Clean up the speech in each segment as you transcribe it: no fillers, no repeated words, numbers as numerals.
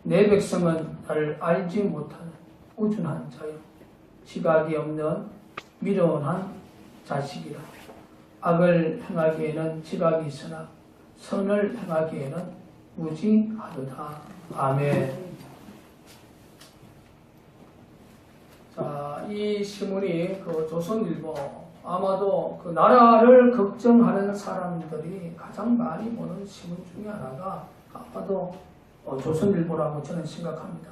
내 백성은 나를 알지 못하는 우둔한 자요 지각이 없는 미련한 자식이라. 악을 행하기에는 지각이 있으나 선을 행하기에는 무지하도다. 아멘. 자, 이 신문이 조선일보, 아마도 나라를 걱정하는 사람들이 가장 많이 보는 신문 중에 하나가 아마도 조선일보라고 저는 생각합니다.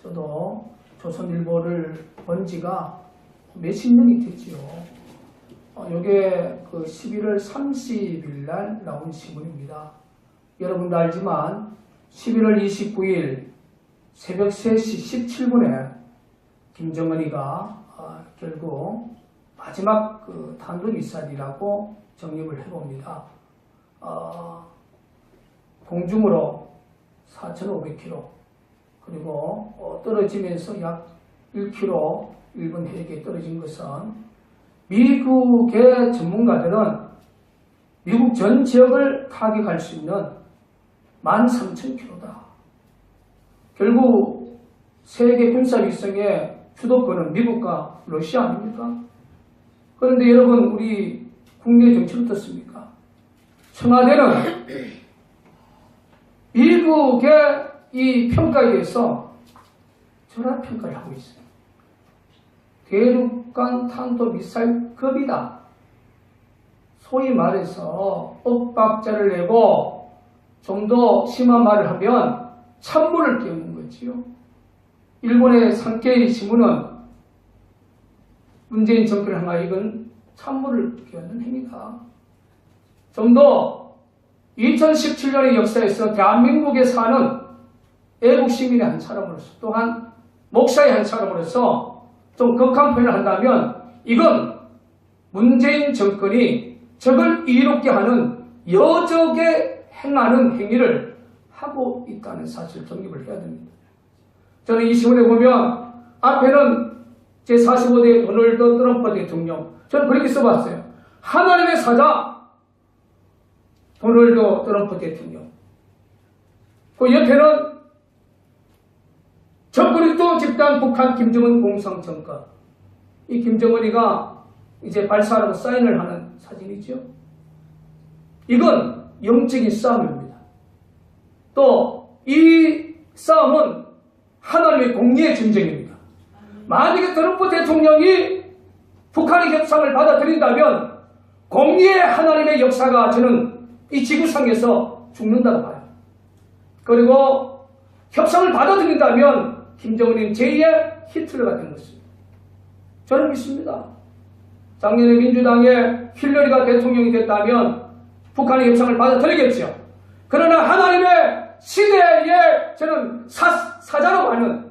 저도 조선일보를 본 지가 몇십 년이 됐지요. 이게 11월 30일 날 나온 신문입니다. 여러분도 알지만 11월 29일 새벽 3시 17분에 김정은이가 결국 마지막 탄도미사일이라고 정립을 해봅니다. 공중으로 4,500km 그리고 떨어지면서 약 1km 일본 해역에 떨어진 것은 미국의 전문가들은 미국 전 지역을 타격할 수 있는 13,000km다. 결국 세계 군사위성의 주도권은 미국과 러시아 아닙니까? 그런데 여러분, 우리 국내 정치는 어떻습니까? 청와대는 미국의 이 평가에 대해서 절하평가를 하고 있어요. 대륙간 탄도미사일급이다. 소위 말해서 엇박자를 내고 좀 더 심한 말을 하면 찬물을 끼얹는 거지요. 일본의 산케이 신문은 문재인 정권을 향하여 이건 찬물을 끼얹는 행위다. 좀 더 2017년의 역사에서 대한민국에 사는 애국 시민의 한 사람으로서 또한 목사의 한 사람으로서 좀 극한 표현을 한다면 이건 문재인 정권이 적을 이롭게 하는 여적에 행하는 행위를 하고 있다는 사실을 정립을 해야 됩니다. 저는 이 신문에 보면 앞에는 제45대 도널드 트럼프 대통령, 저는 그렇게 써봤어요. 하나님의 사자 도널드 트럼프 대통령. 그 옆에는 적그리스도 집단 북한 김정은 공성정권. 이 김정은이가 이제 발사하라고 사인을 하는 사진이죠. 이건 영적인 싸움입니다. 또 이 싸움은 하나님의 공의의 전쟁입니다. 만약에 트럼프 대통령이 북한의 협상을 받아들인다면 공의의 하나님의 역사가 저는 이 지구상에서 죽는다고 봐요. 그리고 협상을 받아들인다면 김정은은 제2의 히틀러가 된 것입니다. 저는 믿습니다. 작년에 민주당의 힐러리가 대통령이 됐다면 북한의 협상을 받아들이겠죠. 그러나 하나님의 시대에 저는 사자로 가는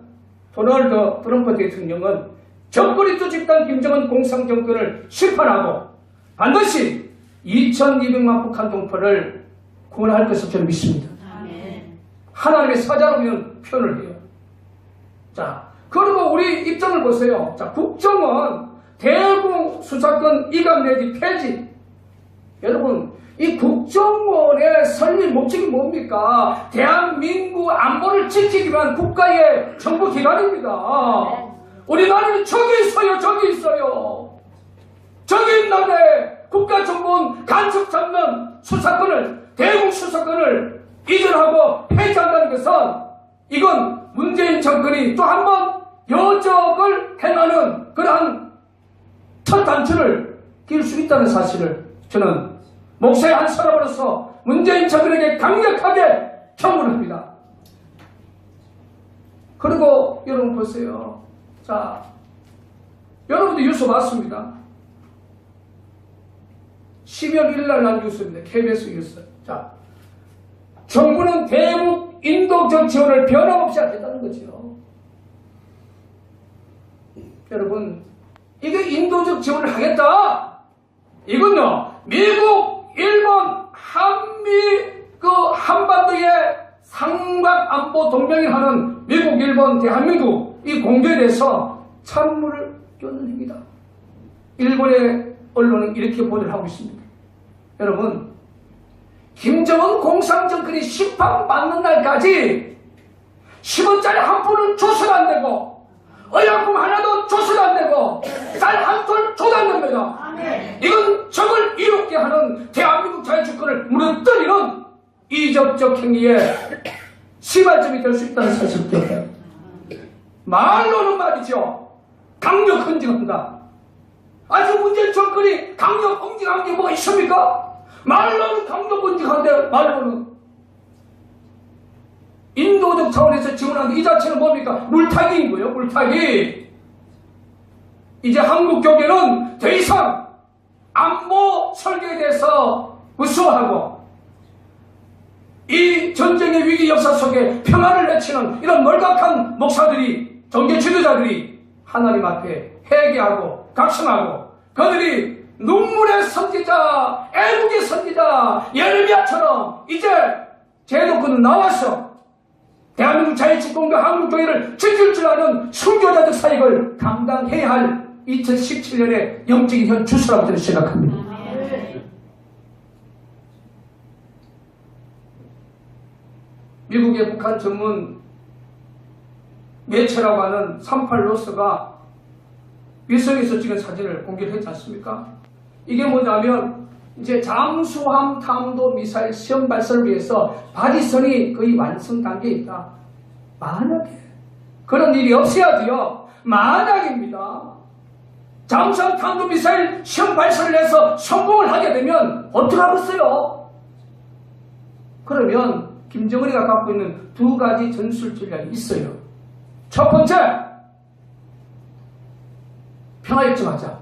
도널드 트럼프 대통령은 적그리스도 집단 김정은 공상정권을 심판하고 반드시 2200만 북한 동포를 구원할 것을 저는 믿습니다. 하나님의 사자로 표현을 해요. 자, 그리고 우리 입장을 보세요. 자, 국정원 대북 수사권 이관 내지 폐지. 여러분, 이 국정원의 설립 목적이 뭡니까? 대한민국 안보를 지키기 위한 국가의 정부기관입니다. 우리나라는 저기 있어요, 저기 있어요. 저기 있는데 국가정보원 간섭 잡는 수사권을, 대북 수사권을 이전하고 폐지한다는 것은 이건 문재인 정권이 또 한 번 여적을 행하는 그러한 첫 단추를 낄 수 있다는 사실을 저는 목사의 한 사람으로서 문재인 정권에게 강력하게 경고를 합니다. 그리고 여러분 보세요. 자, 여러분도 뉴스 봤습니다. 12월 1일 날 난 뉴스입니다. KBS 뉴스. 자, 정부는 대북 인도적 지원을 변함없이 하겠다는 거죠. 여러분, 이게 인도적 지원을 하겠다. 이건요, 미국, 일본, 한미, 한반도의 삼각안보 동맹을 하는 미국, 일본, 대한민국 이 공조에 대해서 찬물을 끼얹는 행위다. 일본의 언론은 이렇게 보도를 하고 있습니다. 여러분, 김정은 공산정권이 심판받는 날까지 10원짜리 한 푼은 줘서도 안 되고 의약품 하나도 줘서도 안 되고 쌀 한 톨 줘도 안 됩니다. 이건 적을 이롭게 하는 대한민국 자유주권을 무너뜨리는 이적적 행위에 시발점이 될 수 있다는 사실을 기억해요. 말로는 말이죠. 강력 헌증한다. 아직 문재인 정권이 강력 헌증한 게 뭐가 있습니까? 말로는 강력 헌증한데 말로는 인도적 차원에서 지원하는 이 자체는 뭡니까? 물타기인 거예요. 물타기. 이제 한국 교계는 더 이상 안보 설계에 대해서 무서워하고 이 전쟁의 위기 역사 속에 평화를 외치는 이런 멀각한 목사들이, 종교 지도자들이 하나님 앞에 회개하고 각성하고 그들이 눈물의 선지자, 애국의 선지자 예레미야처럼 이제 제도권은 나와서 대한민국 자유주권과 한국교회를 지킬 줄 아는 순교자적 사역을 감당해야 할 2017년의 영적인 현 주소라고 저는 생각합니다. 미국의 북한 전문 매체라고 하는 38로스가 위성에서 찍은 사진을 공개를 했지 않습니까? 이게 뭐냐면 이제 잠수함 탄도 미사일 시험 발사를 위해서 바지선이 거의 완성 단계에 있다. 만약에 그런 일이 없어야지요. 만약입니다. 잠수함 탄도 미사일 시험 발사를 해서 성공을 하게 되면 어떻게 하겠어요? 그러면 김정은이가 갖고 있는 두 가지 전술 전략이 있어요. 첫 번째, 평화협정하자.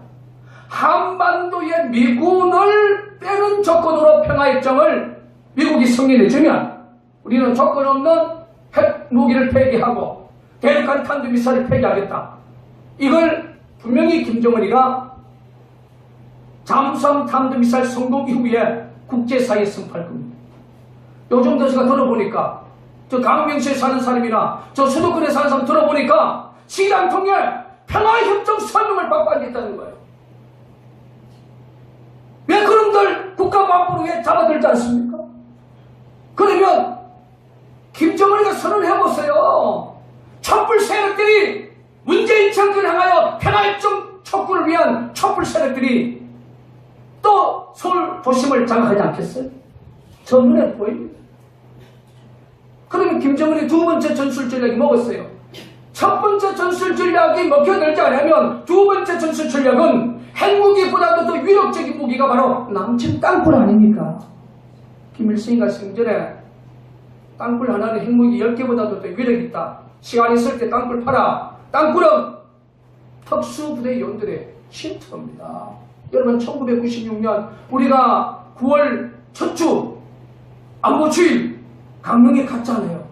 한반도의 미군을 빼는 조건으로 평화협정을 미국이 승인해주면 우리는 조건 없는 핵무기를 폐기하고 대륙간 탄도미사일을 폐기하겠다. 이걸 분명히 김정은이가 잠수함 탄도미사일 성공 이후에 국제사회에 선포할 겁니다. 요즘 제가 들어보니까 저 강명시에 사는 사람이나 저 수도권에 사는 사람 들어보니까 시장 통해 평화협정 설명을 받고 앉아있다는 거예요. 왜 그놈들 국가보안부를 왜 잡아들지 않습니까? 그러면 김정은이가 선언해보세요. 촛불 세력들이 문재인 정권을 향하여 평화협정 촉구를 위한 촛불 세력들이 또 서울 도심을 장악하지 않겠어요? 저 눈에 보입니다. 그러면 김정은이 두 번째 전술 전략이 뭐겠어요? 첫 번째 전술 전략이 먹혀들지 않으면 두 번째 전술 전략은 핵무기보다도 더 위력적인 무기가 바로 남침 땅굴 아닙니까? 김일성이가 생전에 땅굴 하나는 핵무기 10개보다도 더 위력이 있다. 시간이 있을 때 땅굴 팔아. 땅굴은 특수부대 요원들의 쉼터입니다. 여러분 1996년 우리가 9월 첫 주 안보주일 강릉에 갔잖아요.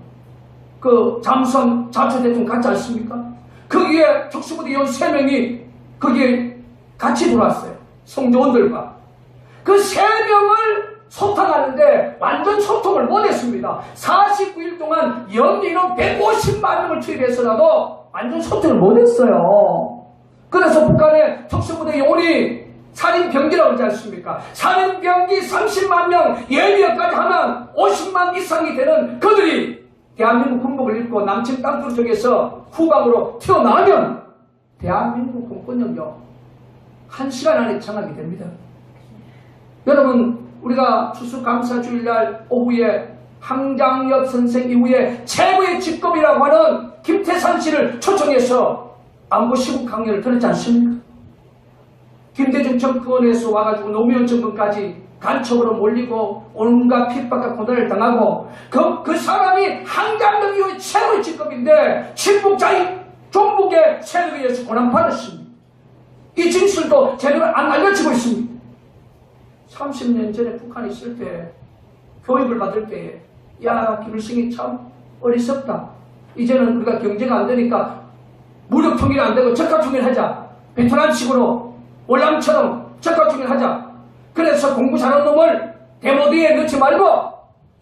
그 잠수함 자초대통 갔지 않습니까? 거기에 특수부대 요원 3명이 거기에 같이 들어왔어요. 성조원들과. 그 3명을 소탕하는데 완전 소통을 못했습니다. 49일 동안 연민은 150만 명을 투입해서라도 완전 소통을 못했어요. 그래서 북한의 특수부대 요원이 살인병기라고 하지 않습니까? 살인병기 30만 명, 예비역까지 하면 50만 이상이 되는 그들이 대한민국 군복을 입고 남측 땅굴 쪽에서 후방으로 튀어나오면 대한민국 공권력요 1시간 안에 장악이 됩니다. 여러분, 우리가 추수감사주일날 오후에 항장엽 선생 이후에 최고의 직급이라고 하는 김태산 씨를 초청해서 안보시국 강연을 들었지 않습니까? 김대중 정권에서 와가지고 노무현 정권까지 간첩으로 몰리고 온갖 핍박과 고난을 당하고 그 사람이 항장엽 이후에 최고의 직급인데 친북자인 종북의 세력에 의해서 고난받았습니다. 이 진술도 제대로 안 알려지고 있습니다. 30년 전에 북한에 있을 때 교육을 받을 때에 야, 김일성이 참 어리석다. 이제는 우리가 경제가 안 되니까 무력 통일 안 되고 적합 통일하자. 베트남식으로 월남처럼 적합 통일하자. 그래서 공부 잘하는 놈을 데모드에 넣지 말고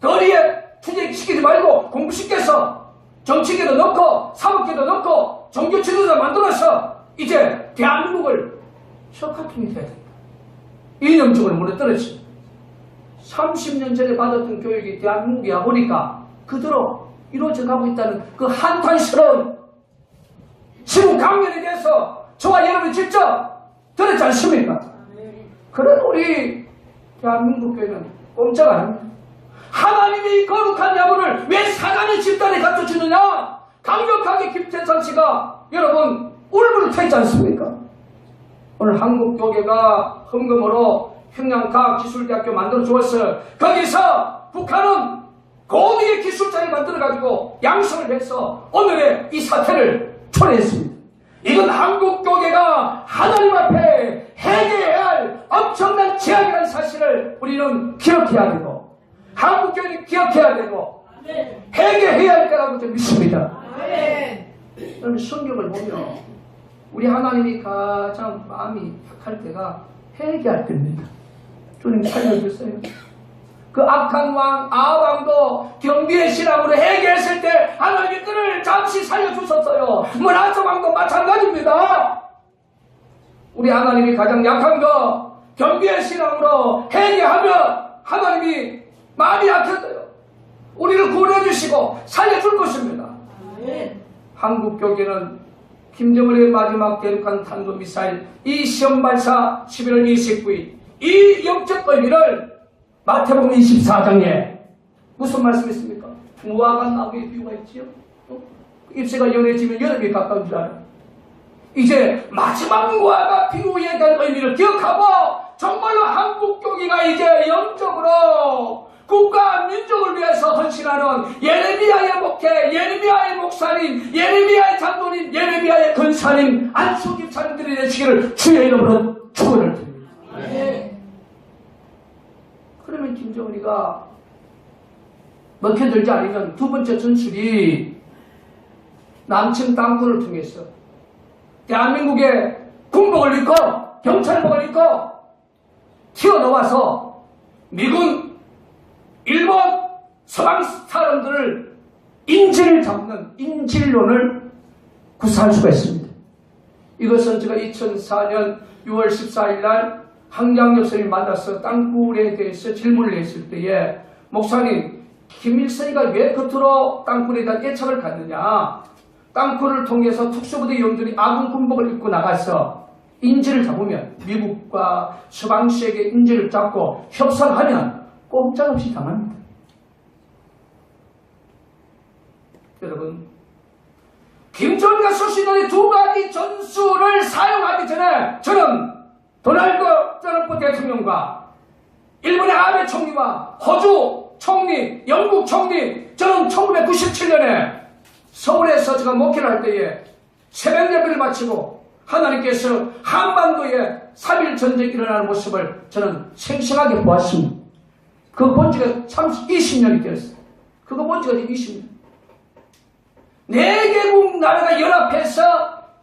거리에 투쟁시키지 말고 공부시켜서 정치계도 넣고 사법계도 넣고 종교 지도자 만들어서 이제 대한민국을 적합 통일해야 된다. 이념적으로 무너뜨렸지. 30년 전에 받았던 교육이 대한민국에 와보니까 그대로 이루어져 가고 있다는 그 한탄스러운 지금 강연에 대해서 저와 여러분이 직접 들었지 않습니까? 그런 우리 대한민국 교회는 꼼짝 안 합니다. 하나님이 거룩한 야구를 왜 사단의 집단에 갖춰주느냐? 강력하게 김태산 씨가 여러분 울분을 터있지 않습니까? 오늘 한국교계가 헌금으로 평양과학기술대학교 만들어 주었어요. 거기서 북한은 고도의 기술자를 만들어가지고 양성을 해서 오늘의 이 사태를 초래했습니다. 이건 한국교계가 하나님 앞에 해결해야 할 엄청난 죄악이라는 사실을 우리는 기억해야 되고 한국교회는 기억해야 되고 해결해야 할 때라고 저는 믿습니다. 여러분 성경을 보면 우리 하나님이 가장 마음이 약할 때가 회개할 때입니다. 주님 살려주세요. 그 악한 왕 아합왕도 경비의 신앙으로 회개했을 때 하나님이 그를 잠시 살려주셨어요. 문하세 왕도 마찬가지입니다. 우리 하나님이 가장 약한 거 경비의 신앙으로 회개하면 하나님이 마음이 약해져요. 우리를 구원해주시고 살려줄 것입니다. 한국교계는 김정은의 마지막 대륙간 탄도미사일 이 시험 발사 11월 29일 이 영적 의미를 마태복음 24장에 무슨 말씀이 있습니까? 무화과 나무의 비유가 있지요. 잎새가 연해지면 여름이 가까운 줄 알아요. 이제 마지막 무화과 비유에 대한 의미를 기억하고 정말로 한국교계가 이제 영적으로 국가 민족을 위해서 헌신하는 예레미야의 목회, 예레미야의 목사님, 예레미야의 장로님, 예레미야의 권사님, 안수 집사님들이 되시기를 주의 이름으로 축원을 드립니다. 그러면 김정은이가 먹혀들지 않으면 두 번째 전술이 남측 땅굴을 통해서 대한민국의 군복을 입고 경찰복을 입고 튀어나와서 미군 일본 서방 사람들을 인질을 잡는 인질론을 구사할 수가 있습니다. 이것은 제가 2004년 6월 14일 날 항장엽 선생님 만나서 땅굴에 대해서 질문을 했을 때에 목사님 김일성이가 왜 겉으로 땅굴에 대한 애착을 갖느냐, 땅굴을 통해서 특수부대 요원들이 아군 군복을 입고 나가서 인질을 잡으면 미국과 서방시에게 인질을 잡고 협상하면 꼼짝없이 당합니다. 여러분, 김정은이가 쓸 수 있는 두 가지 전술을 사용하기 전에 저는 도널드 트럼프 대통령과 일본의 아베 총리와 호주 총리, 영국 총리, 저는 1997년에 서울에서 제가 목회를 할 때에 새벽 예배를 마치고 하나님께서 한반도에 3.1 전쟁이 일어나는 모습을 저는 생생하게 보았습니다. 그거 본 지가 참 20년이 되었어요. 그거 본 지가 지금 20년. 4개국 나라가 연합해서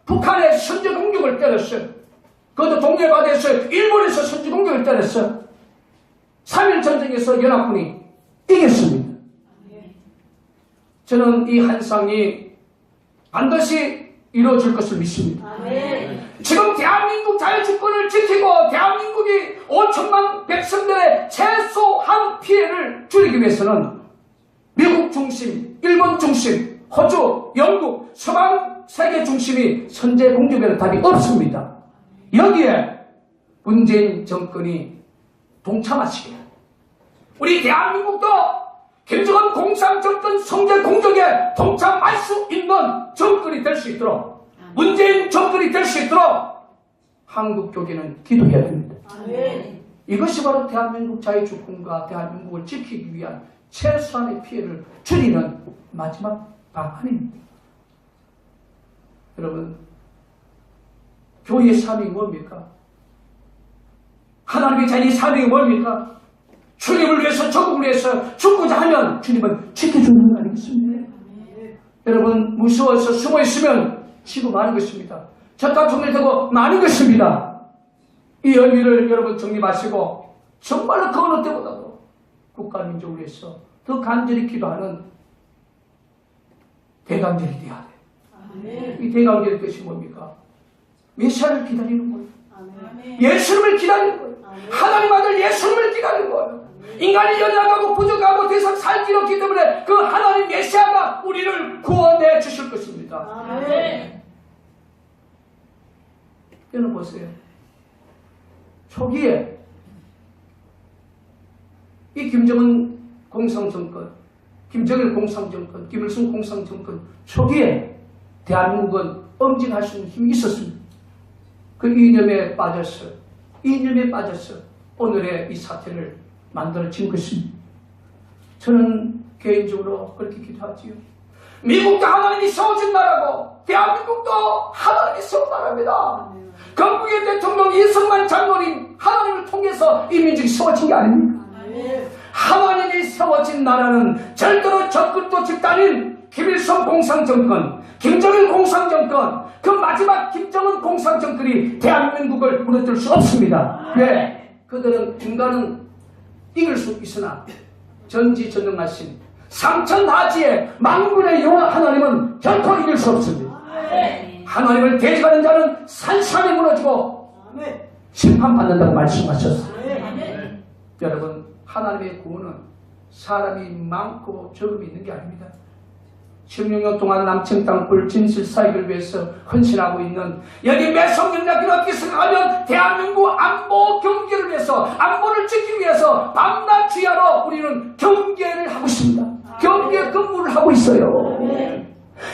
북한의 선제 공격을 때렸어요. 그것도 동해바다에서 일본에서 선제 공격을 때렸어요. 3.1 전쟁에서 연합군이 이겼습니다. 저는 이 환상이 반드시 이루어질 것을 믿습니다. 지금 대한민국 자유주권을 지키고 대한민국이 5천만 백성들의 최소한 피해를 줄이기 위해서는 미국 중심, 일본 중심, 호주, 영국, 서방 세계 중심이 선제 공격에는 답이 없습니다. 여기에 문재인 정권이 동참하시기를, 우리 대한민국도 김정은 공산정권 선제 공격에 동참할 수 있는 정권이 될 수 있도록, 문재인 정권이 될 수 있도록 한국 교계는 기도해야 됩니다. 이것이 바로 대한민국 자유주권과 대한민국을 지키기 위한 최소한의 피해를 줄이는 마지막 방안입니다. 여러분, 교회의 사명이 뭡니까? 하나님의 자녀의 사명이 뭡니까? 주님을 위해서, 전국을 위해서 죽고자 하면 주님은 지켜주는 거 아니겠습니까? 여러분, 무서워서 숨어있으면 지고 마는 것입니다. 젖과 종일되고 마는 것입니다. 이 의미를 여러분 정립하시고 정말로 그 어느 때보다도 국가 민족을 위해서 더 간절히 기도하는 대강절이 되어야 돼요. 이 대강절의 뜻이 뭡니까? 메시아를 기다리는 거예요. 예수님을 기다리는 거예요. 하나님 아들 예수님을 기다리는 거예요. 인간이 연약하고 부족하고 더 이상 살 길이 없기 때문에 그 하나님 메시아가 우리를 구원해 주실 것입니다. 여러분 보세요. 초기에 이 김정은 공산정권, 김정일 공산정권, 김일성 공산정권 초기에 대한민국은 엄징할 수 있는 힘이 있었습니다. 그 이념에 빠져서 오늘의 이 사태를 만들어진 것입니다. 저는 개인적으로 그렇게 기도하지요. 미국도 하나님이 세워진 나라고 대한민국도 하나님이 세운 나라입니다. 건국의 대통령 이승만 장로님 하나님을 통해서 이 민족이 세워진 게 아닙니까? 하나님이 세워진 나라는 절대로 적끝도 집단인 김일성 공산정권, 김정일 공산정권, 그 마지막 김정은 공산정권이 대한민국을 무너뜨릴 수 없습니다. 왜? 그들은 인간은 이길 수 있으나 전지전능하신 삼천하지의 만군의 여호와 하나님은 결코 이길 수 없습니다. 하나님을 대적하는 자는 산산이 무너지고 심판받는다고 말씀하셨습니다. 여러분, 하나님의 구원은 사람이 많고 적음이 있는 게 아닙니다. 16년 동안 남측 땅굴 진실 사익을 위해서 헌신하고 있는 여기 매성연락을 어떻게 생각하면 대한민국 안보 경계를 위해서, 안보를 지키기 위해서 밤낮 주야로 우리는 경계를 하고 있습니다. 경계 근무를 하고 있어요.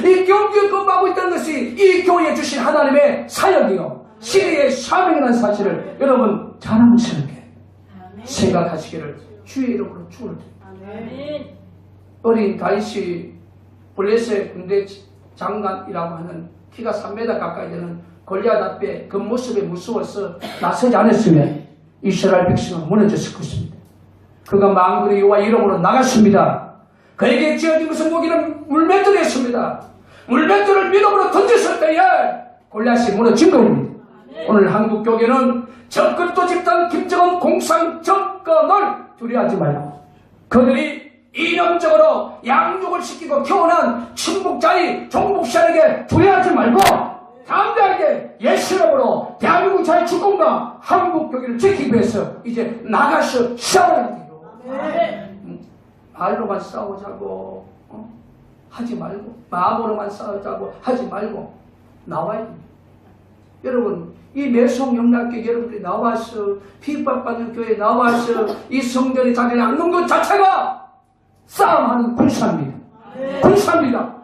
이 경계 근무하고 있다는 것이 이 교회에 주신 하나님의 사역이요, 시대의 사명이라는 사실을 여러분 자랑스럽게 생각하시기를 주의 이름으로 축원드립니다. 어린 다윗이 블레셋 군대 장관이라고 하는 키가 3m 가까이 되는 골리앗 앞에 그 모습에 무서워서 나서지 않았으면 이스라엘 백성은 무너졌을 것입니다. 그가 만군의 여호와 이름으로 나갔습니다. 그에게 지어진 무슨 무기는 물맷돌이었습니다. 물맷돌을 믿음으로 던졌을 때에 골리앗이 무너진 겁니다. 오늘 한국 교계는 적극도 집단 김정은 공산정권을 두려워하지 말고, 그들이 이념적으로 양육을 시키고 키워난 친북자의 종북시한에게 두려워하지 말고 담대하게 예수님으로 대한민국 자유주권과 한국 교계를 지키기 위해서 이제 나가서 싸워야 돼요. 말로만 싸우자고 하지 말고, 마음으로만 싸우자고 하지 말고 나와야 됩니다. 여러분, 이 매송영락교회 여러분들이 나와서 핍박받는 교회에 나와서 이 성전의 자리에 앉는 것 자체가 싸움하는 군사입니다. 군사입니다.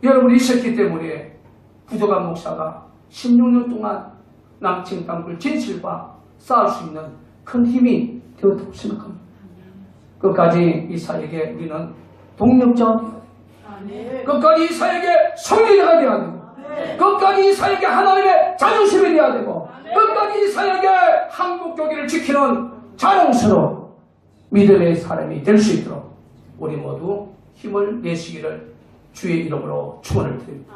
여러분이 있었기 때문에 부족한 목사가 16년 동안 남측 땅굴 진실과 싸울 수 있는 큰 힘이 되었다고 생각합니다. 끝까지 이 사역에 우리는 동력자가 되어야 돼요. 끝까지 이 사역에 성리자가 되어야 되고, 끝까지 이 사역에 하나님의 자존심이 되어야 되고, 끝까지 이 사역에 한국 교계를 지키는 자랑스러운 믿음의 사람이 될 수 있도록 우리 모두 힘을 내시기를 주의 이름으로 축원을 드립니다.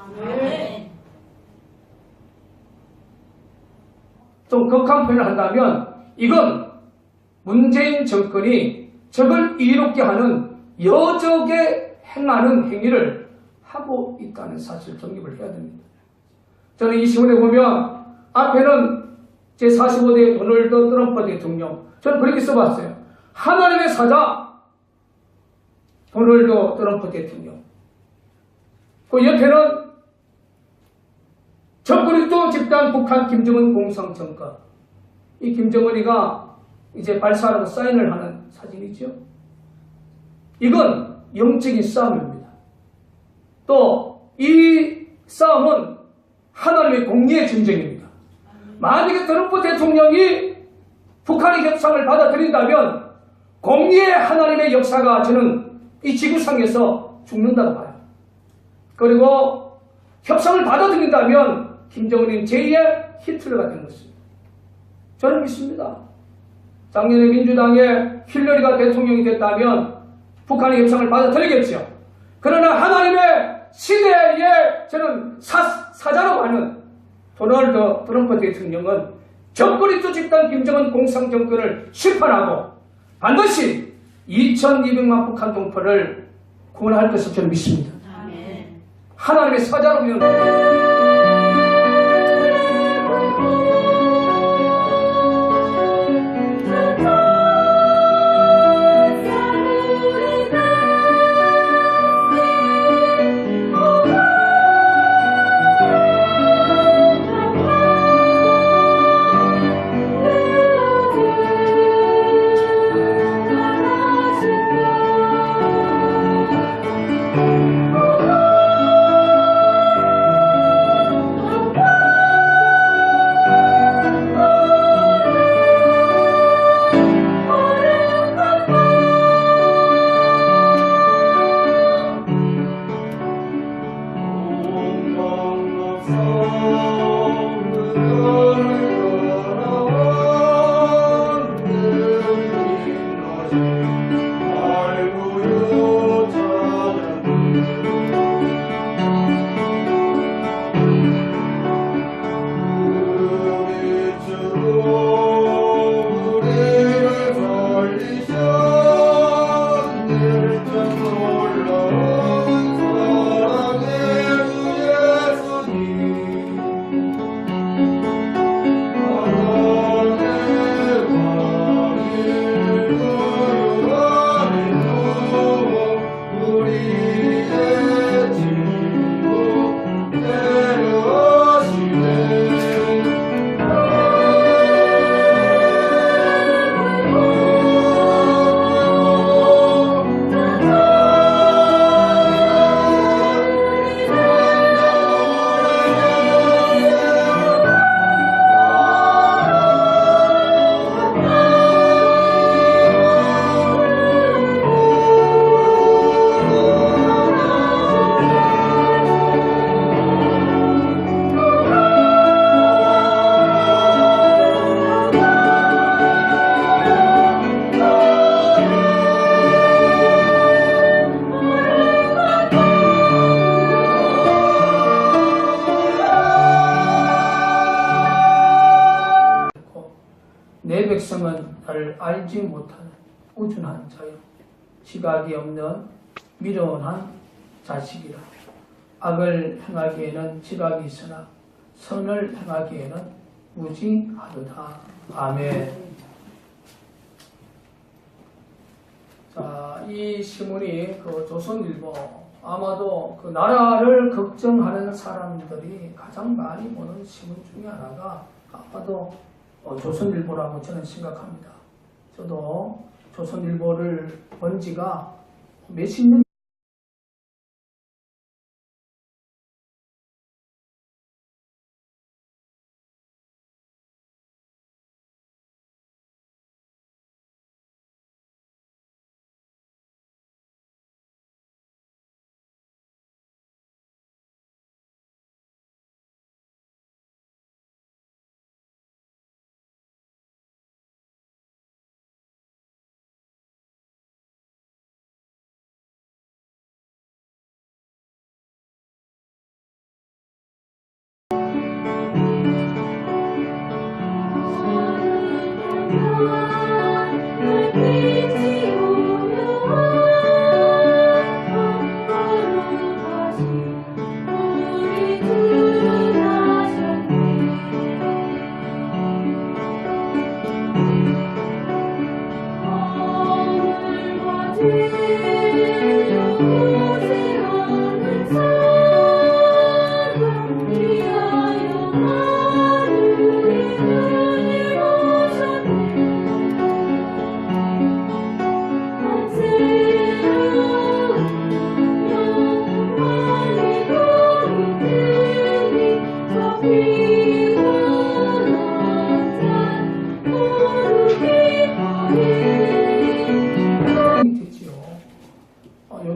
좀 극한 표현을 한다면 이건 문재인 정권이 적을 이롭게 하는 여적에 행하는 행위를 하고 있다는 사실 정립을 해야 됩니다. 저는 이 신문에 보면 앞에는 제45대 도널드 트럼프 대통령, 저는 그렇게 써봤어요. 하나님의 사자 도널드 트럼프 대통령. 그 옆에는 적그리스도 집단 북한 김정은 공상정권. 이 김정은이가 이제 발사하라고 사인을 하는 사진이죠. 이건 영적인 싸움입니다. 또 이 싸움은 하나님의 공의의 전쟁입니다. 만약에 트럼프 대통령이 북한의 협상을 받아들인다면 공의의 하나님의 역사가 저는 이 지구상에서 죽는다고 봐요. 그리고 협상을 받아들인다면 김정은은 제2의 히틀러가 되는 것입니다. 저는 믿습니다. 작년에 민주당의 힐러리가 대통령이 됐다면 북한의 협상을 받아들이겠죠. 그러나 하나님의 시대에 저는 사자라고 하는 도널드 트럼프 대통령은 적그리스도 집단 김정은 공상정권을 심판하고 반드시 2200만 북한 동포를 구원할 것을 저는 믿습니다. 아멘. 하나님의 사자로 믿는 내 백성은 나를 알지 못하는 우둔한 자요 지각이 없는 미련한 자식이라. 악을 행하기에는 지각이 있으나 선을 행하기에는 무지하도다. 아멘. 자, 이 신문이 그 조선일보, 아마도 그 나라를 걱정하는 사람들이 가장 많이 보는 신문 중에 하나가 아마도 조선일보라고 저는 생각합니다. 저도 조선일보를 본 지가 몇십 년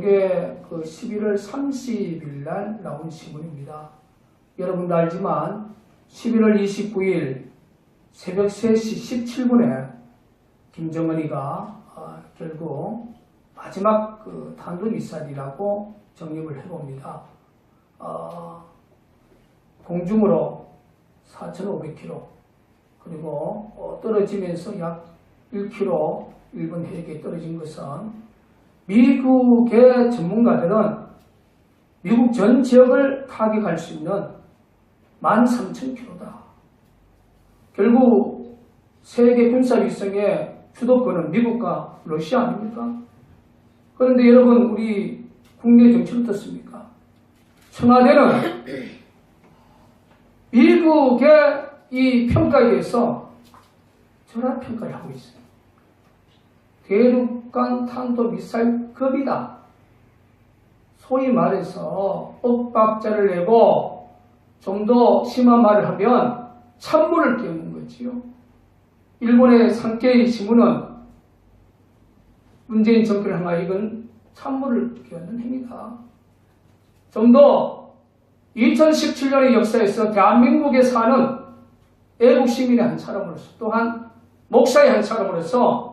이게 그 11월 30일 날 나온 신문입니다. 여러분도 알지만 11월 29일 새벽 3시 17분에 김정은이가 결국 마지막 그 탄도미사일이라고 정립을 해봅니다. 공중으로 4,500km 그리고 떨어지면서 약 1km 일본 해역에 떨어진 것은 미국의 전문가들은 미국 전 지역을 타격할 수 있는 13,000km다. 결국 세계 군사위성의 주도권은 미국과 러시아 아닙니까? 그런데 여러분 우리 국내 정치는 어떻습니까? 청와대는 미국의 이 평가에 대해서 절하 평가를 하고 있어요. 대륙간 탄도미사일급이다. 소위 말해서 엇박자를 내고 좀 더 심한 말을 하면 찬물을 끼얹는 거지요. 일본의 산케이 신문은 문재인 정권을 향하여 이건 찬물을 끼얹는 행위다. 좀 더 2017년의 역사에서 대한민국에 사는 애국 시민의 한 사람으로서 또한 목사의 한 사람으로서